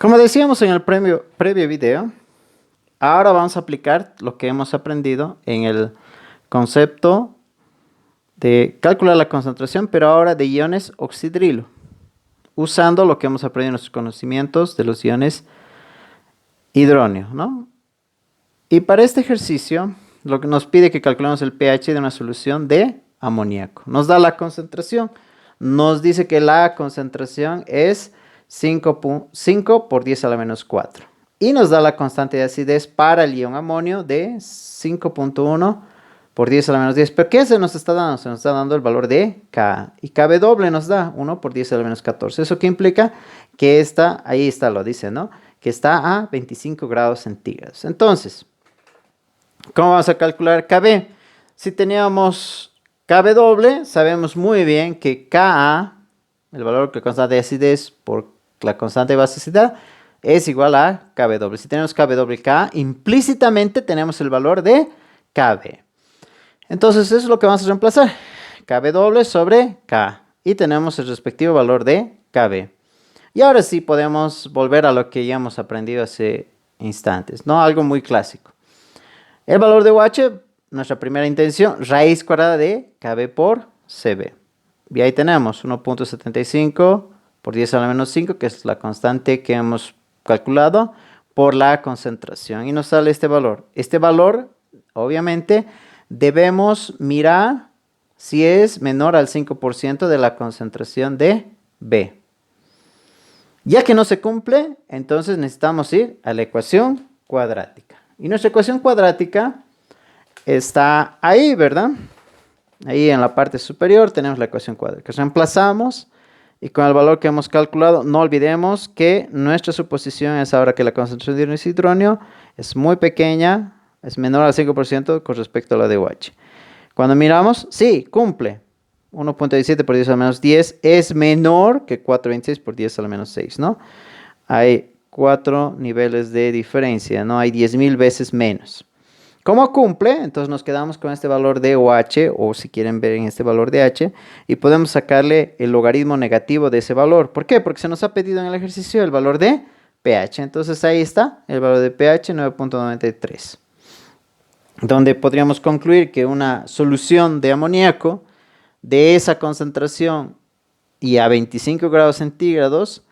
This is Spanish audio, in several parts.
Como decíamos en el previo video, ahora vamos a aplicar lo que hemos aprendido en el concepto de calcular la concentración, pero ahora de iones oxidrilo, usando lo que hemos aprendido en nuestros conocimientos de los iones hidróneo, ¿no? Y para este ejercicio, lo que nos pide que calculemos el pH de una solución de amoníaco. Nos da la concentración, nos dice que la concentración es 5 por 10 a la menos 4. Y nos da la constante de acidez para el ion amonio de 5.1 por 10 a la menos 10. ¿Pero qué se nos está dando? Se nos está dando el valor de Ka. Y Kb doble nos da 1 por 10 a la menos 14. ¿Eso qué implica? Que está, ahí está, lo dice, ¿no? Que está a 25 grados centígrados. Entonces, ¿cómo vamos a calcular Kb? Si teníamos Kb doble, sabemos muy bien que Ka, el valor que consta de acidez por la constante de basicidad, es igual a Kb doble. Si tenemos Kb doble K, implícitamente tenemos el valor de Kb. Entonces, eso es lo que vamos a reemplazar. Kb doble sobre K. Y tenemos el respectivo valor de Kb. Y ahora sí podemos volver a lo que ya hemos aprendido hace instantes, ¿no? Algo muy clásico. El valor de UH, nuestra primera intención, raíz cuadrada de Kb por Cb. Y ahí tenemos 1.75 por 10 a la menos 5, que es la constante que hemos calculado por la concentración. Y nos sale este valor. Este valor, obviamente, debemos mirar si es menor al 5% de la concentración de B. Ya que no se cumple, entonces necesitamos ir a la ecuación cuadrática. Y nuestra ecuación cuadrática está ahí, ¿verdad? Ahí en la parte superior tenemos la ecuación cuadrática. Reemplazamos y con el valor que hemos calculado, no olvidemos que nuestra suposición es ahora que la concentración de iones hidróneo es muy pequeña, es menor al 5% con respecto a la de OH. Cuando miramos, sí, cumple. 1.17 por 10 a la menos 10 es menor que 4.26 por 10 a la menos 6, ¿no? Hay 4 niveles de diferencia, ¿no? Hay 10.000 veces menos. ¿Cómo cumple? Entonces nos quedamos con este valor de OH, o si quieren ver en este valor de H, y podemos sacarle el logaritmo negativo de ese valor. ¿Por qué? Porque se nos ha pedido en el ejercicio el valor de pH. Entonces ahí está el valor de pH, 9.93. Donde podríamos concluir que una solución de amoníaco de esa concentración y a 25 grados centígrados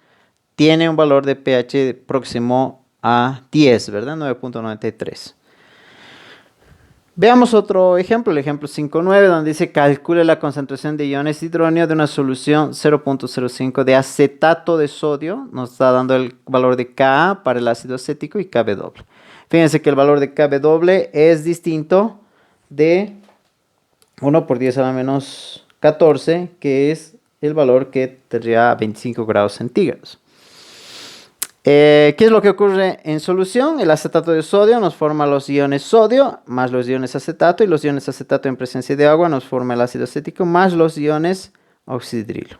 tiene un valor de pH próximo a 10, ¿verdad? 9.93. Veamos otro ejemplo, el ejemplo 5.9, donde dice calcule la concentración de iones hidróneo de una solución 0.05 de acetato de sodio. Nos está dando el valor de Ka para el ácido acético y Kb doble. Fíjense que el valor de Kb doble es distinto de 1 por 10 a la menos 14, que es el valor que tendría 25 grados centígrados. ¿Qué es lo que ocurre en solución? El acetato de sodio nos forma los iones sodio más los iones acetato, y los iones acetato en presencia de agua nos forma el ácido acético más los iones oxidrilo.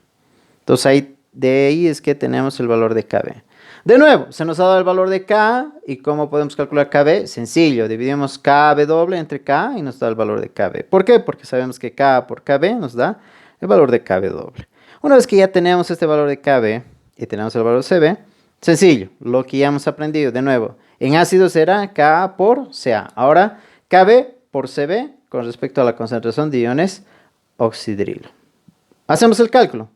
Entonces de ahí es que tenemos el valor de Kb. De nuevo, se nos ha dado el valor de K, y ¿cómo podemos calcular Kb? Sencillo, dividimos Kb doble entre K y nos da el valor de Kb. ¿Por qué? Porque sabemos que K por Kb nos da el valor de Kb doble. Una vez que ya tenemos este valor de Kb y tenemos el valor de Cb, sencillo, lo que ya hemos aprendido, de nuevo, en ácido será Ka por Ca. Ahora, Kb por Cb con respecto a la concentración de iones oxidrilo. Hacemos el cálculo.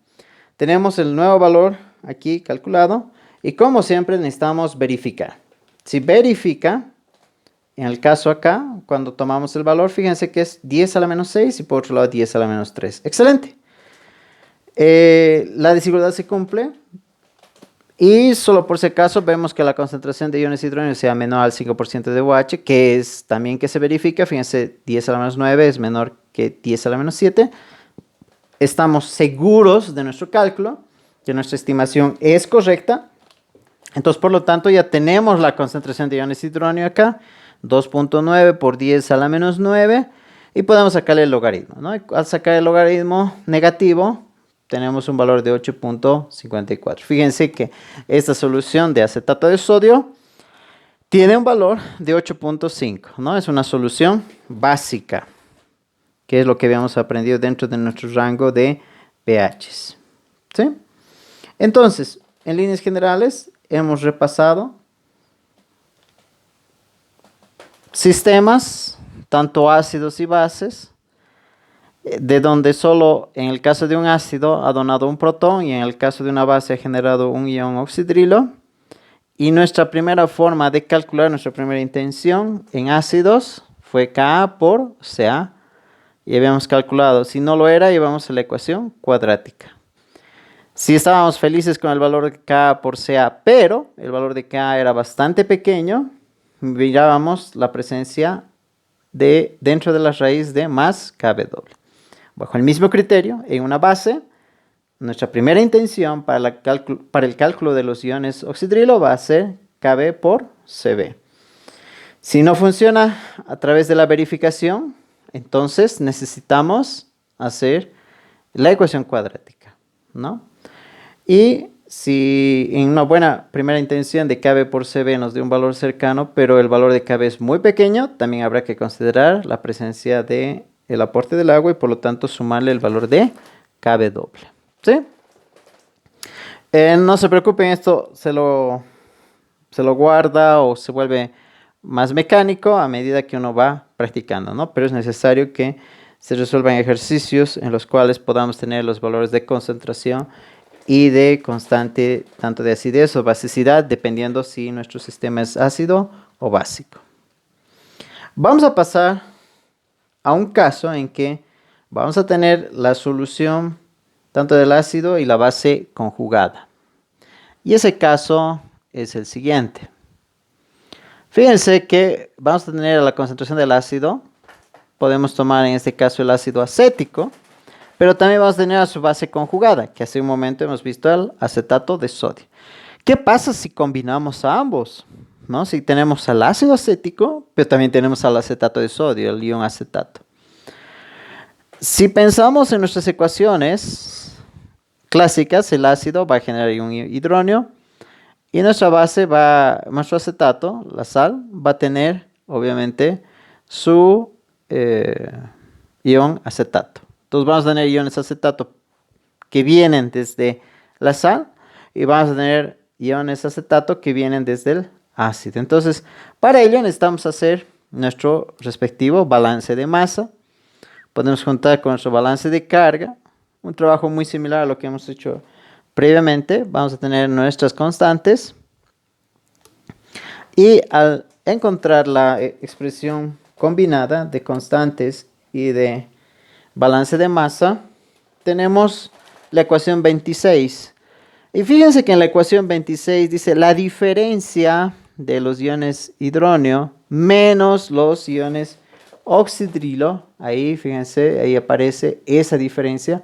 Tenemos el nuevo valor aquí calculado y como siempre necesitamos verificar. Si verifica, en el caso acá, cuando tomamos el valor, fíjense que es 10 a la menos 6 y por otro lado 10 a la menos 3. Excelente. La desigualdad se cumple. Y solo por si acaso vemos que la concentración de iones hidrógeno sea menor al 5% de OH, que es también que se verifica. Fíjense, 10 a la menos 9 es menor que 10 a la menos 7. Estamos seguros de nuestro cálculo, que nuestra estimación es correcta. Entonces, por lo tanto, ya tenemos la concentración de iones hidrógeno acá, 2.9 por 10 a la menos 9, y podemos sacarle el logaritmo, ¿no? Al sacar el logaritmo negativo, tenemos un valor de 8.54. Fíjense que esta solución de acetato de sodio tiene un valor de 8.5, ¿no? Es una solución básica, que es lo que habíamos aprendido dentro de nuestro rango de pHs, ¿sí? Entonces, en líneas generales, hemos repasado sistemas, tanto ácidos y bases, de donde solo en el caso de un ácido ha donado un protón y en el caso de una base ha generado un ion oxidrilo. Y nuestra primera forma de calcular, nuestra primera intención en ácidos fue Ka por Ca. Y habíamos calculado, si no lo era, íbamos a la ecuación cuadrática. Si estábamos felices con el valor de K por Ca, pero el valor de K era bastante pequeño, mirábamos la presencia dentro de la raíz de más Kw. Bajo el mismo criterio, en una base, nuestra primera intención para el cálculo de los iones oxidrilo va a ser Kb por Cb. Si no funciona a través de la verificación, entonces necesitamos hacer la ecuación cuadrática, ¿no? Y si en una buena primera intención de Kb por Cb nos dio un valor cercano, pero el valor de Kb es muy pequeño, también habrá que considerar la presencia del aporte del agua y por lo tanto sumarle el valor de Kb doble. ¿Sí? No se preocupen, esto se lo guarda o se vuelve más mecánico a medida que uno va practicando, ¿no? Pero es necesario que se resuelvan ejercicios en los cuales podamos tener los valores de concentración y de constante, tanto de acidez o basicidad, dependiendo si nuestro sistema es ácido o básico. Vamos a pasar a un caso en que vamos a tener la solución tanto del ácido y la base conjugada. Y ese caso es el siguiente. Fíjense que vamos a tener la concentración del ácido. Podemos tomar en este caso el ácido acético, pero también vamos a tener a su base conjugada, que hace un momento hemos visto el acetato de sodio. ¿Qué pasa si combinamos a ambos? ¿No? Si tenemos al ácido acético, pero también tenemos al acetato de sodio, el ion acetato. Si pensamos en nuestras ecuaciones clásicas, el ácido va a generar un hidronio y nuestra base nuestro acetato, la sal, va a tener obviamente su ion acetato. Entonces vamos a tener iones acetato que vienen desde la sal y vamos a tener iones acetato que vienen desde el ácido. Entonces, para ello necesitamos hacer nuestro respectivo balance de masa. Podemos juntar con nuestro balance de carga, un trabajo muy similar a lo que hemos hecho previamente. Vamos a tener nuestras constantes y al encontrar la expresión combinada de constantes y de balance de masa, tenemos la ecuación 26. Y fíjense que en la ecuación 26 dice la diferencia de los iones hidronio menos los iones oxidrilo. Ahí, fíjense, ahí aparece esa diferencia.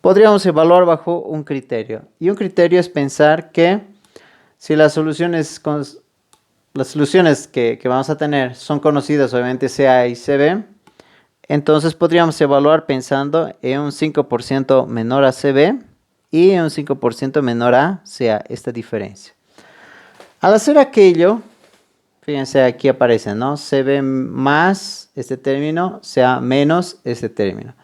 Podríamos evaluar bajo un criterio. Y un criterio es pensar que si las soluciones que vamos a tener son conocidas, obviamente Ca y Cb, entonces podríamos evaluar pensando en un 5% menor a Cb y en un 5% menor a Ca, esta diferencia. Al hacer aquello, fíjense aquí aparece, ¿no? Cb más este término, Ca menos este término.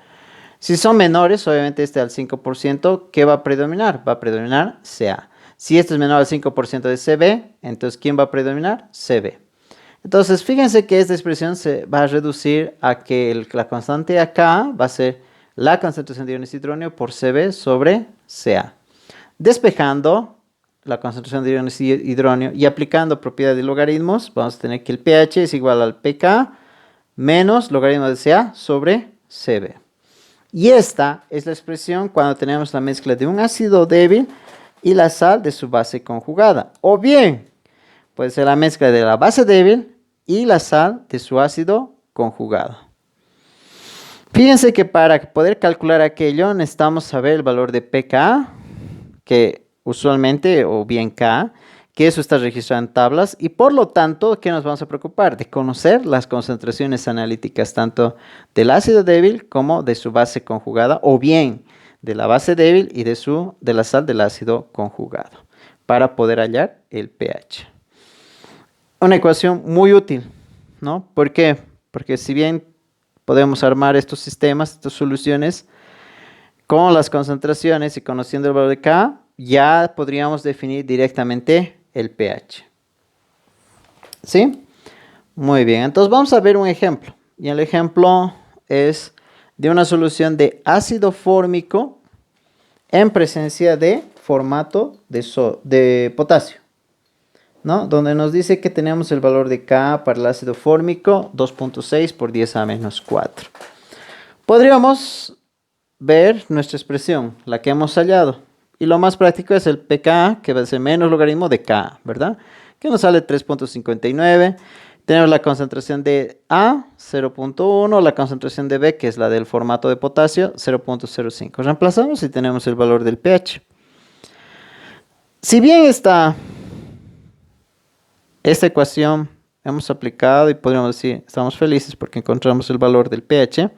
Si son menores, obviamente este al 5%, ¿qué va a predominar? Va a predominar Ca. Si este es menor al 5% de Cb, entonces ¿quién va a predominar? Cb. Entonces, fíjense que esta expresión se va a reducir a que la constante acá va a ser la concentración de iones hidronio por Cb sobre Ca. Despejando la concentración de iones hidronio y aplicando propiedad de logaritmos, vamos a tener que el pH es igual al pK menos logaritmo de Ca sobre Cb. Y esta es la expresión cuando tenemos la mezcla de un ácido débil y la sal de su base conjugada. O bien, puede ser la mezcla de la base débil y la sal de su ácido conjugado. Fíjense que para poder calcular aquello necesitamos saber el valor de pK, que usualmente, o bien K, que eso está registrado en tablas, y por lo tanto, ¿qué nos vamos a preocupar? De conocer las concentraciones analíticas tanto del ácido débil como de su base conjugada, o bien de la base débil y de la sal del ácido conjugado, para poder hallar el pH. Una ecuación muy útil, ¿no? ¿Por qué? Porque si bien podemos armar estos sistemas, estas soluciones, con las concentraciones y conociendo el valor de K, ya podríamos definir directamente el pH. ¿Sí? Muy bien, entonces vamos a ver un ejemplo. Y el ejemplo es de una solución de ácido fórmico en presencia de formato de potasio, ¿no? Donde nos dice que tenemos el valor de Ka para el ácido fórmico 2.6 por 10 a menos 4. Podríamos ver nuestra expresión, la que hemos hallado. Y lo más práctico es el pKa, que va a ser menos logaritmo de Ka, ¿verdad? Que nos sale 3.59. Tenemos la concentración de A, 0.1, la concentración de B, que es la del formato de potasio, 0.05. Reemplazamos y tenemos el valor del pH. Si bien esta ecuación hemos aplicado y podríamos decir, estamos felices porque encontramos el valor del pH,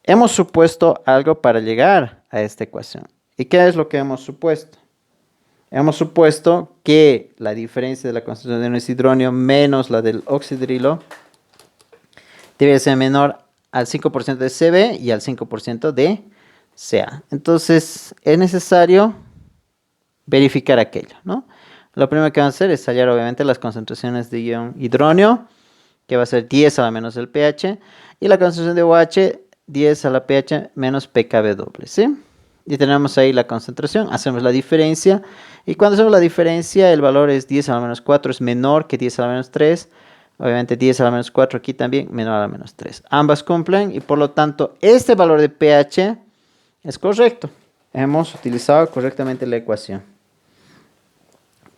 hemos supuesto algo para llegar a esta ecuación. ¿Y qué es lo que hemos supuesto? Hemos supuesto que la diferencia de la concentración de un hidróneo menos la del oxidrilo debe ser menor al 5% de Cb y al 5% de Ca. Entonces es necesario verificar aquello, ¿no? Lo primero que vamos a hacer es hallar obviamente las concentraciones de ion hidróneo, que va a ser 10 a la menos el pH, y la concentración de OH 10 a la pH menos pKb doble, ¿sí? Y tenemos ahí la concentración, hacemos la diferencia, y cuando hacemos la diferencia, el valor es 10 a la menos 4, es menor que 10 a la menos 3, obviamente 10 a la menos 4 aquí también, menor a la menos 3. Ambas cumplen, y por lo tanto, este valor de pH es correcto. Hemos utilizado correctamente la ecuación.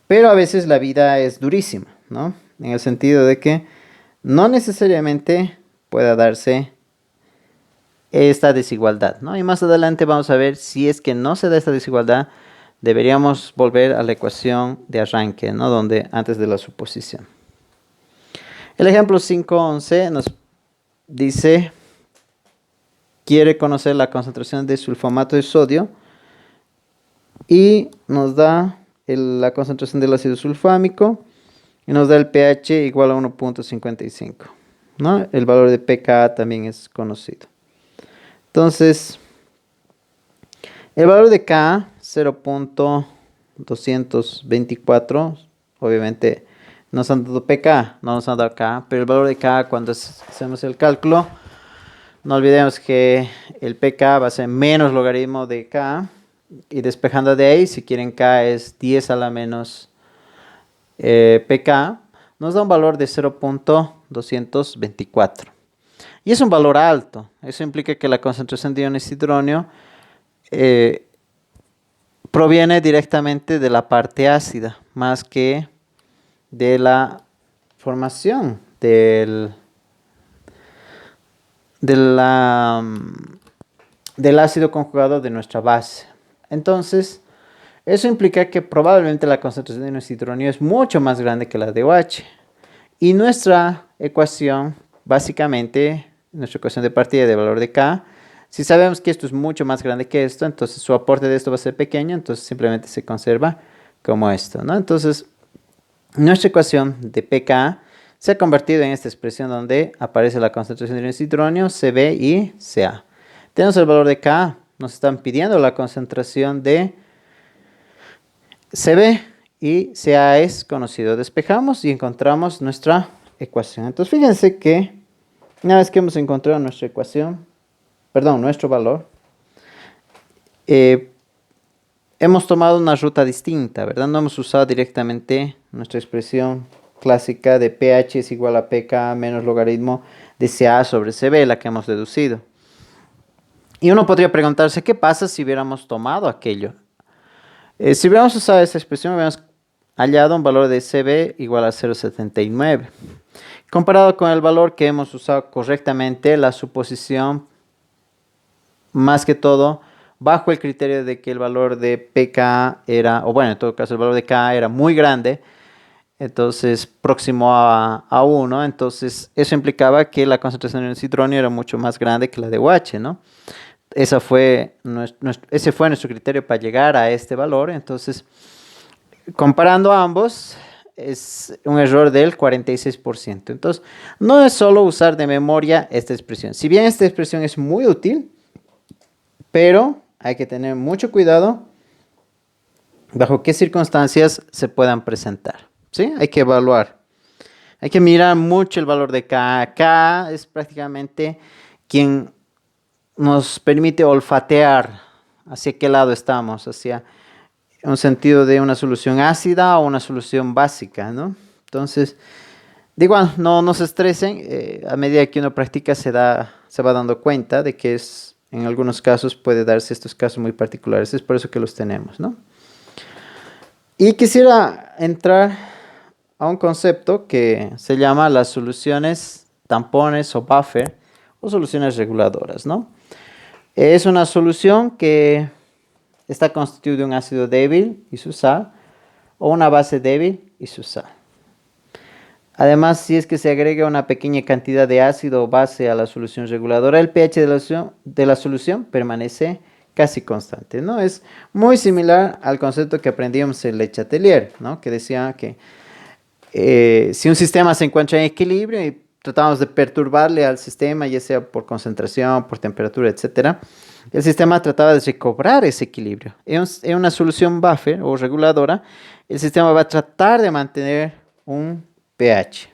Pero a veces la vida es durísima, ¿no? En el sentido de que no necesariamente pueda darse esta desigualdad, ¿no? Y más adelante vamos a ver si es que no se da esta desigualdad, deberíamos volver a la ecuación de arranque, ¿no? Donde antes de la suposición. El ejemplo 5.11 nos dice, quiere conocer la concentración de sulfonato de sodio y nos da la concentración del ácido sulfámico y nos da el pH igual a 1.55, ¿no? El valor de pKa también es conocido. Entonces, el valor de Ka, 0.224, obviamente nos han dado pK, no nos han dado Ka, pero el valor de Ka cuando hacemos el cálculo, no olvidemos que el pK va a ser menos logaritmo de Ka, y despejando de ahí, si quieren K es 10 a la menos pK, nos da un valor de 0.224. Y es un valor alto. Eso implica que la concentración de iones hidróneo proviene directamente de la parte ácida, más que de la formación del ácido conjugado de nuestra base. Entonces, eso implica que probablemente la concentración de iones hidróneo es mucho más grande que la de OH. Y nuestra ecuación, básicamente, nuestra ecuación de partida de valor de K, si sabemos que esto es mucho más grande que esto, entonces su aporte de esto va a ser pequeño, entonces simplemente se conserva como esto, ¿no? Entonces, nuestra ecuación de pKa se ha convertido en esta expresión donde aparece la concentración de iones hidróneo, Cb y Ca. Tenemos el valor de Ka, nos están pidiendo la concentración de Cb y Ca es conocido. Despejamos y encontramos nuestra ecuación. Entonces fíjense que una vez que hemos encontrado nuestra ecuación, nuestro valor, hemos tomado una ruta distinta, ¿verdad? No hemos usado directamente nuestra expresión clásica de pH es igual a pK menos logaritmo de Ca sobre Cb, la que hemos deducido. Y uno podría preguntarse, ¿qué pasa si hubiéramos tomado aquello? Si hubiéramos usado esa expresión, hubiéramos hallado un valor de Cb igual a 0.79. Comparado con el valor que hemos usado correctamente, la suposición, más que todo, bajo el criterio de que el valor de pK era, o bueno, en todo caso el valor de K era muy grande, entonces próximo a 1, entonces eso implicaba que la concentración de hidrógeno era mucho más grande que la de OH, ¿no? Ese fue nuestro criterio para llegar a este valor. Entonces, comparando ambos, es un error del 46%. Entonces, no es solo usar de memoria esta expresión. Si bien esta expresión es muy útil, pero hay que tener mucho cuidado bajo qué circunstancias se puedan presentar. ¿Sí? Hay que evaluar. Hay que mirar mucho el valor de K. K es prácticamente quien nos permite olfatear hacia qué lado estamos, hacia un sentido de una solución ácida o una solución básica, ¿no? Entonces, de igual, no se estresen, a medida que uno practica se va dando cuenta de que en algunos casos puede darse estos casos muy particulares, es por eso que los tenemos, ¿no? Y quisiera entrar a un concepto que se llama las soluciones tampones o buffer o soluciones reguladoras, ¿no? Es una solución que está constituida de un ácido débil y su sal o una base débil y su sal. Además, si es que se agrega una pequeña cantidad de ácido o base a la solución reguladora, el pH de la solución permanece casi constante, ¿no? Es muy similar al concepto que aprendíamos en Le Chatelier, ¿no? Que decía que si un sistema se encuentra en equilibrio y tratamos de perturbarle al sistema, ya sea por concentración, por temperatura, etcétera, el sistema trataba de recobrar ese equilibrio. En una solución buffer o reguladora, el sistema va a tratar de mantener un pH.